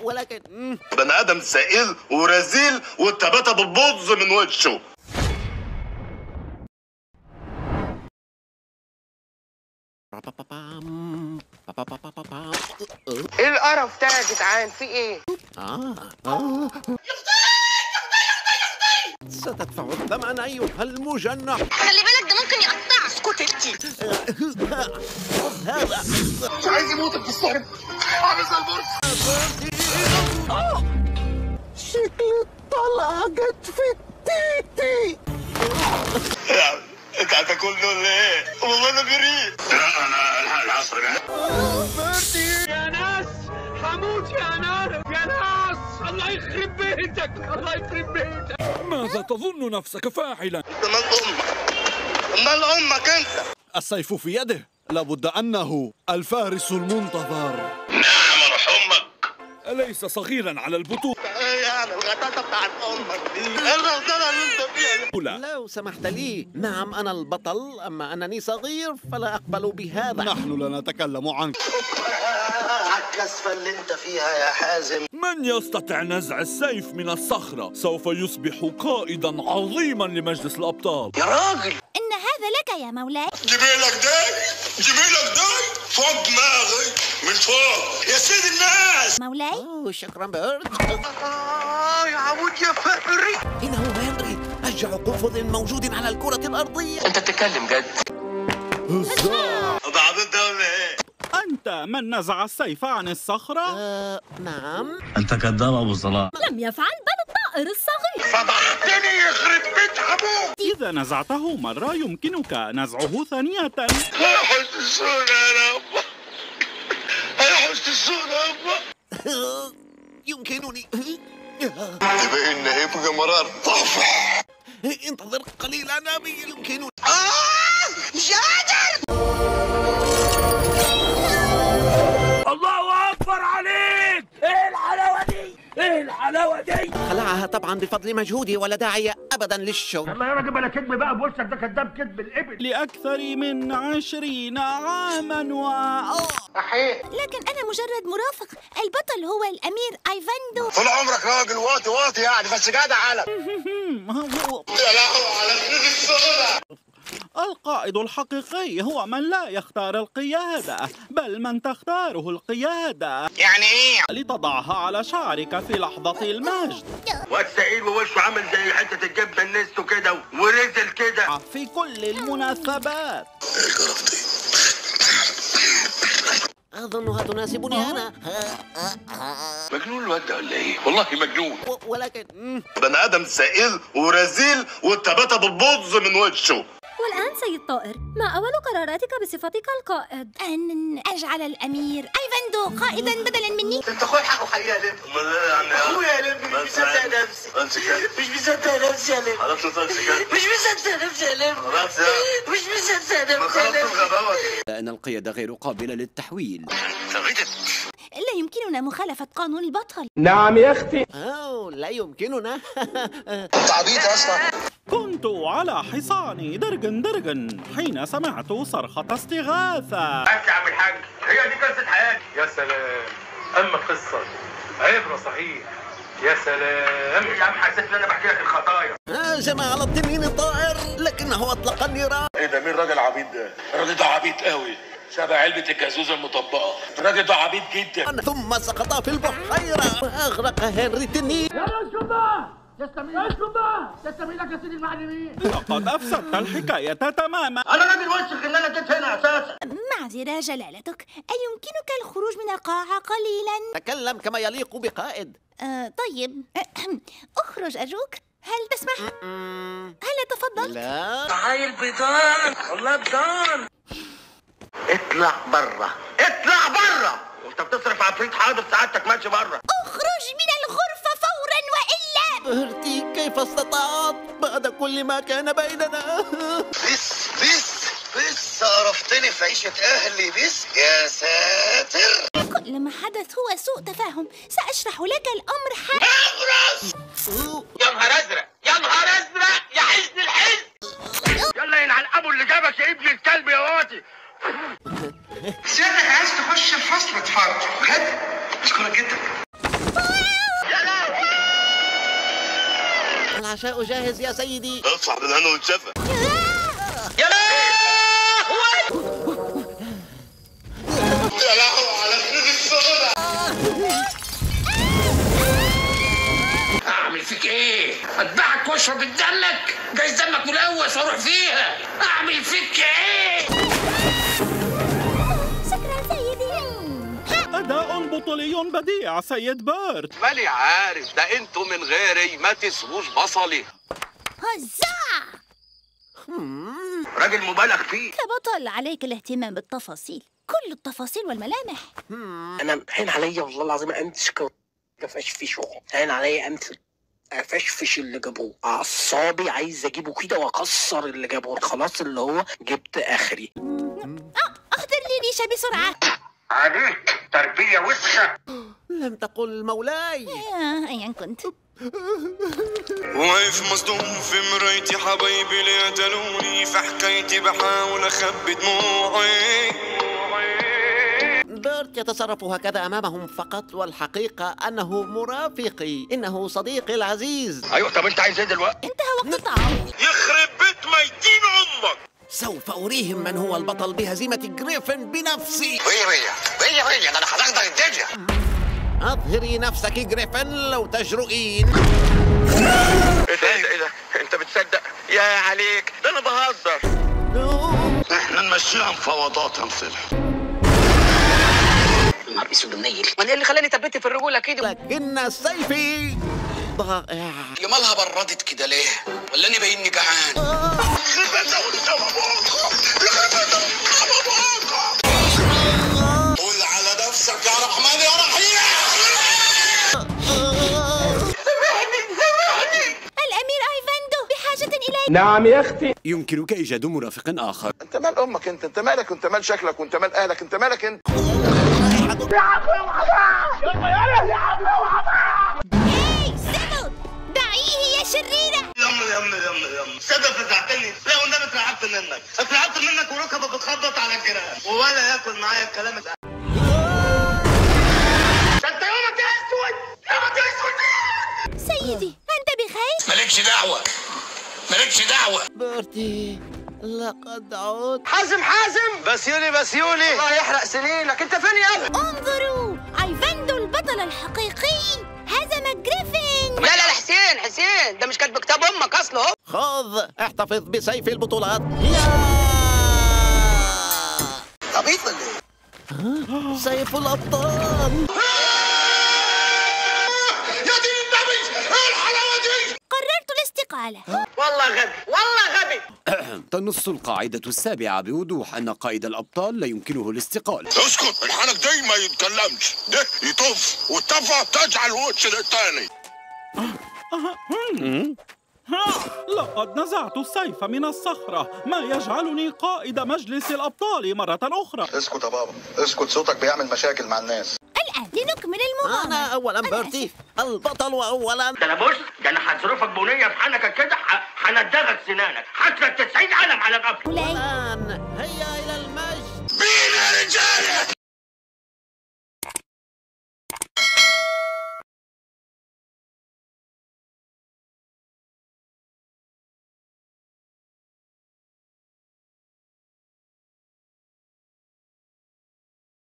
ولكن بني ادم سئيل ورزيل والتباتة بتبظ من وشه. ايه القرف ده يا جدعان؟ في ايه؟ ستدفع الثمن أيها المجنح. خلي بالك ده ممكن يقطعك. اسكت انت. خذ هذا. مش عايز يموتك في الصرب. عامل زي البرص. شكل الطلعة جت في التيتي. انت هتاكل دول ليه؟ والله انا بريء. انا الحق العصر يا ناس حموت يا ناس يا ناس. الله يخرب بيتك الله يخرب بيتك. ماذا تظن نفسك فاعلا؟ مال امك انت. السيف في يده، لابد أنه الفارس المنتظر. نعم روح امك. أليس صغيرا على البطولة؟ ايه يعني الغطاسه بتاعت امك دي؟ ايه الغلطانه اللي انت فيها؟ لا لو سمحت لي، نعم أنا البطل، أما أنني صغير فلا أقبل بهذا. نحن لا نتكلم عنك. الكسفه اللي انت فيها يا حازم. من يستطيع نزع السيف من الصخرة سوف يصبح قائدا عظيما لمجلس الأبطال. يا راجل إن هذا لك يا مولاي. جميلك ده فوق دماغي من فوق يا سيد الناس. مولاي شكرا بيرد. يا عمود يا فقري. إنه هنري أشجع قنفذ موجود على الكرة الأرضية. انت بتتكلم جد؟ ضعبت ده ولا ايه؟ أنت من نزع السيف عن الصخرة؟ نعم. أنت كذاب أبو صلاح. لم يفعل بل الطائر الصغير. فضحتني يخرب بيت ابوك. إذا نزعته مرة يمكنك نزعه ثانية. يا حسن الصورة يا رب. يا حسن الصورة يا رب. يمكنني. تبقى إن يبقى مرار طافح. انتظر قليلا نبي. يمكنني. مش قادر. الله أكبر عليك. إيه الحلاوة دي؟ إيه الحلاوة دي؟ خلعها طبعا بفضل مجهودي، ولا داعي أبدا للشغل. الله يا راجل بلا كذب بقى بوشك، ده كذاب كذب الإبل. لأكثر من 20 عاما لكن أنا مجرد مرافق. البطل هو الأمير أيفاندو. طول عمرك راجل واطي يعني بس جدع علم. يا لهوي على خير الصورة. القائد الحقيقي هو من لا يختار القيادة، بل من تختاره القيادة. يعني ايه؟ لتضعها على شعرك في لحظة المجد. واد سعيد ووشه عامل زي حتة الجبنة النستو كده ورزل كده في كل المناسبات. ايه القرف دي؟ أظنها تناسبني أنا. مجنون الواد ده ولا ايه؟ والله مجنون. ولكن بني ادم سئيل ورزيل والتباتة بتبظ من وشه. والآن سيد طائر، ما أول قراراتك بصفتك القائد؟ أن أجعل الأمير أيفاندو قائدا بدلا مني. انت اخوي حقه حقيقة ليه؟ امال ايه يعني؟ اخويا يا لمبي مش مصدق نفسي. مش مصدق نفسي يا لمبي. خلاص مش مصدق نفسي يا لمبي. خلاص يا مش مصدق نفسي يا لمبي. لأن القيادة غير قابلة للتحويل. لا يمكننا مخالفة قانون البطل. نعم يا أختي. لا يمكننا. انت عبيط يا اسطى. كنت على حصاني درجن حين سمعت صرخة استغاثة. يا عم الحاج، هي دي قصة حياتي. يا سلام، أما قصة عبرة صحيح. يا سلام يا عم حسيت ان انا بحكي لك الخطايا. جمع على التنين الطائر لكنه أطلق النيران. ايه ده؟ مين الراجل العبيط ده؟ الراجل ده عبيط قوي، شبه علبة الجازوزة المطبقة. الراجل ده عبيط جدا. ثم سقط في البحيرة وأغرق هنري التنين. لقد أفسدت الحكاية تماما. انا راجل وسخ ان انا جيت هنا اساسا. معذرة جلالتك، أيمكنك الخروج من القاعة قليلا؟ تكلم كما يليق بقائد. طيب. اخرج أرجوك. هل تسمح؟ هل تفضل؟ لا. تعال بيضان والله بيضان. اطلع برا اطلع برا. وانت بتصرف عفريت حاضر سعادتك ماشي برا. اخرج من الغرفة فورا وإلا. بهرتي كيف استطعت بعد كل ما كان بيننا؟ بس عرفتني في عيشة أهلي. بس يا ساتر. كل ما حدث هو سوء تفاهم. سأشرح لك الأمر حالا. أغرس. يا نهار أزرق يا نهار أزرق يا حزن الحزن. يلا ينعل أبو اللي جابك يا ابن الكلب يا واطي. سيادتك عايز تخش الفصل اتفضل. خد اشكرك جدا. العشاء جاهز يا سيدي. اصفح بالهنا والشفا. يا يا لهوي على خير السهولة. اعمل فيك ايه؟ اتبعك واشرب دمك؟ جايز دمك ملوث واروح فيها. اعمل فيك ايه؟ شكرا سيدي. أداء بطولي بديع سيد بيرت. ماني عارف، ده انتوا من غيري ما تسووش بصلي. هزا. راجل مبالغ فيه. كبطل عليك الاهتمام بالتفاصيل، كل التفاصيل والملامح. انا هين عليا والله العظيم امسك افشفشه، هين عليا امسك افشفش اللي جابوه. اعصابي عايز اجيبه كده واكسر اللي جابوه. خلاص اللي هو جبت اخري. احضر لي ريشة بسرعة. عليك تربية وسخة. لم تقل مولاي. أيا كنت. واقف مصدوم في مرايتي، حبايبي اللي قتلوني في حكايتي بحاول اخبي دموعي. بيرت يتصرف هكذا أمامهم فقط، والحقيقة أنه مرافقي، إنه صديقي العزيز. ايوه طب انت عايز ايه دلوقتي؟ انتهى وقت الطعام. يخرب بيت ميتين امك. سوف أريهم من هو البطل بهزيمة جريفن بنفسي. ويا ده انا هدغدغ الدنيا. أظهري نفسك جريفن لو تجرؤين. ايه ده انت بتصدق؟ يا عليك ده انا بهزر. احنا نمشيها مفاوضات هنصلح. النهار اسود منيل. وانا ايه اللي خلاني ثبت في الرجوله كده؟ لكن سيفي ضائع. يا مالها بردت كده ليه؟ ولا انا باينني جعان؟ قول على نفسك يا رحمن يا رحيم. الأمير أيفاندو بحاجة إلي. نعم يا أختي. يمكنك إيجاد مرافق آخر. انت مال امك انت مالك؟ انت مال شكلك وانت مال اهلك؟ انت مالك انت؟ هاي سيبل، دعيه يا شريرة. يلا صدق فتحتني. لا والنبي اترعبت منك وركبك بتخبط على الجيران ولا ياكل معايا الكلام ده. انت يومك اسود يومك اسود. سيدي أنت بخير؟ مالكش دعوة. بيرتي لقد عدت. حازم بسيوني الله يحرق سنينك. انت فين يا ابني؟ انظروا، أيفاندو البطل الحقيقي هزم جريفن. لا حسين ده مش كاتب كتاب امك اصله. خذ احتفظ بسيف البطولات. عبيط ولا ايه؟ سيف الأبطال. يا دين النبي ايه الحلاوة دي؟ قررت الاستقالة. والله غبي. تنص القاعدة السابعة بوضوح أن قائد الأبطال لا يمكنه الاستقالة. اسكت، الحنك داي ما يتكلمش، ده يطف والطفة تجعل وش للتاني. لقد نزعت السيف من الصخرة، ما يجعلني قائد مجلس الأبطال مرة أخرى. اسكت يا بابا اسكت، صوتك بيعمل مشاكل مع الناس. الآن لنكمل المغامرة. أنا أولا بيرتي البطل وأولا. ده انا بص، ده انا هظرفك بنيه في حنكك كده، هندغك سنانك، هاتلك 90 قلم على القفل. الآن هيا إلى المجد. مين يا رجالة؟